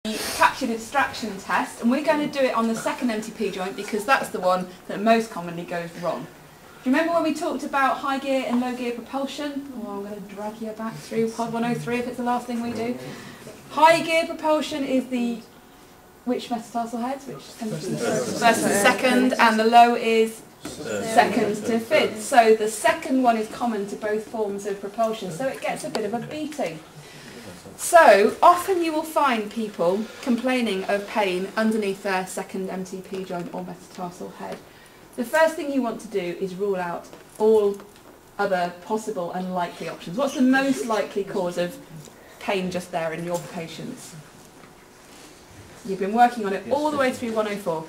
The capsular distraction test, and we're going to do it on the second MTP joint because that's the one that most commonly goes wrong. Do you remember when we talked about high gear and low gear propulsion? Oh, I'm going to drag you back through pod 103 if it's the last thing we do. High gear propulsion is the, which metatarsal heads? Which first and second, and the low is second to fifth. So the second one is common to both forms of propulsion, so it gets a bit of a beating. So often you will find people complaining of pain underneath their second MTP joint or metatarsal head. The first thing you want to do is rule out all other possible and likely options. What's the most likely cause of pain just there in your patients? You've been working on it all the way through 104.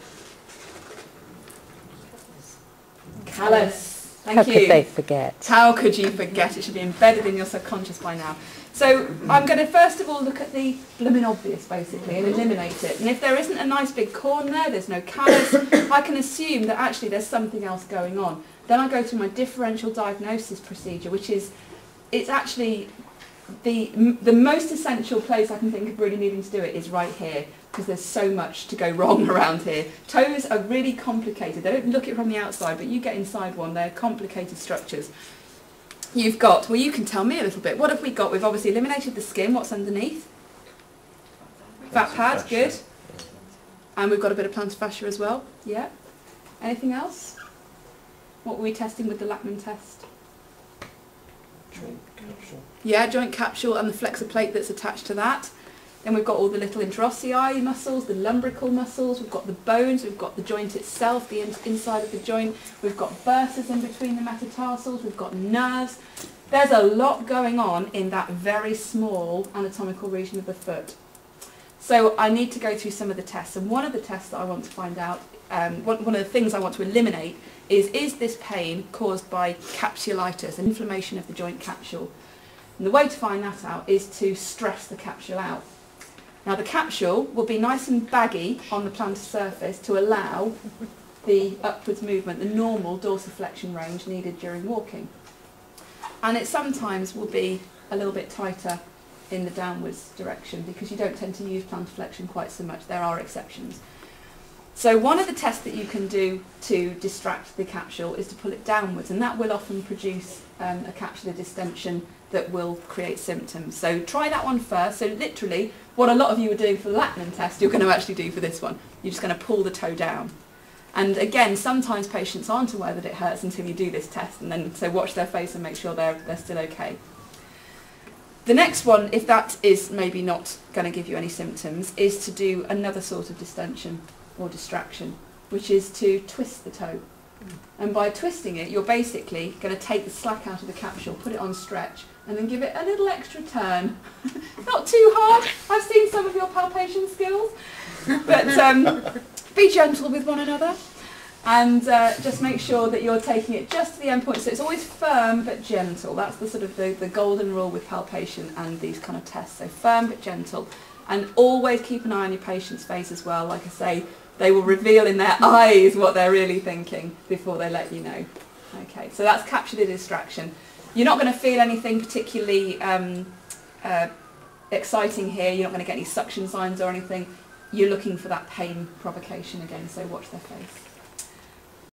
Callus. Thank you. How could they forget? How could you forget? It should be embedded in your subconscious by now. So I'm going to first of all look at the blooming obvious basically and eliminate it. And if there isn't a nice big corn there's no callus, I can assume that actually there's something else going on. Then I go through my differential diagnosis procedure, which is, it's actually the most essential place I can think of really needing to do it is right here, because there's so much to go wrong around here. Toes are really complicated. They don't look it from the outside, but you get inside one, they're complicated structures. You've got, well, you can tell me a little bit. What have we got? We've obviously eliminated the skin. What's underneath? Fat pad, good. And we've got a bit of plantar fascia as well. Yeah. Anything else? What were we testing with the Lackman test? Joint capsule. Yeah, joint capsule and the flexor plate that's attached to that. Then we've got all the little interossei muscles, the lumbrical muscles, we've got the bones, we've got the joint itself, the inside of the joint, we've got bursas in between the metatarsals, we've got nerves. There's a lot going on in that very small anatomical region of the foot. So I need to go through some of the tests, and one of the tests that I want to find out, one of the things I want to eliminate is this pain caused by capsulitis, an inflammation of the joint capsule. And the way to find that out is to stress the capsule out. Now the capsule will be nice and baggy on the plantar surface to allow the upwards movement, the normal dorsiflexion range needed during walking. And it sometimes will be a little bit tighter in the downwards direction because you don't tend to use plantar flexion quite so much. There are exceptions. So one of the tests that you can do to distract the capsule is to pull it downwards, and that will often produce a capsular distension that will create symptoms. So try that one first. So literally, what a lot of you are doing for the Lackman test, you're going to actually do for this one. You're just going to pull the toe down. And again, sometimes patients aren't aware that it hurts until you do this test, and then so watch their face and make sure they're still okay. The next one, if that is maybe not going to give you any symptoms, is to do another sort of distension or distraction, which is to twist the toe. And by twisting it, you're basically going to take the slack out of the capsule, put it on stretch, and then give it a little extra turn. Not too hard. I've seen some of your palpation skills. But be gentle with one another. And just make sure that you're taking it just to the end point. So it's always firm but gentle. That's the sort of the golden rule with palpation and these kind of tests. So firm but gentle. And always keep an eye on your patient's face as well. Like I say, they will reveal in their eyes what they're really thinking before they let you know. Okay, so that's capsular distraction. You're not going to feel anything particularly exciting here. You're not going to get any suction signs or anything. You're looking for that pain provocation again, so watch their face.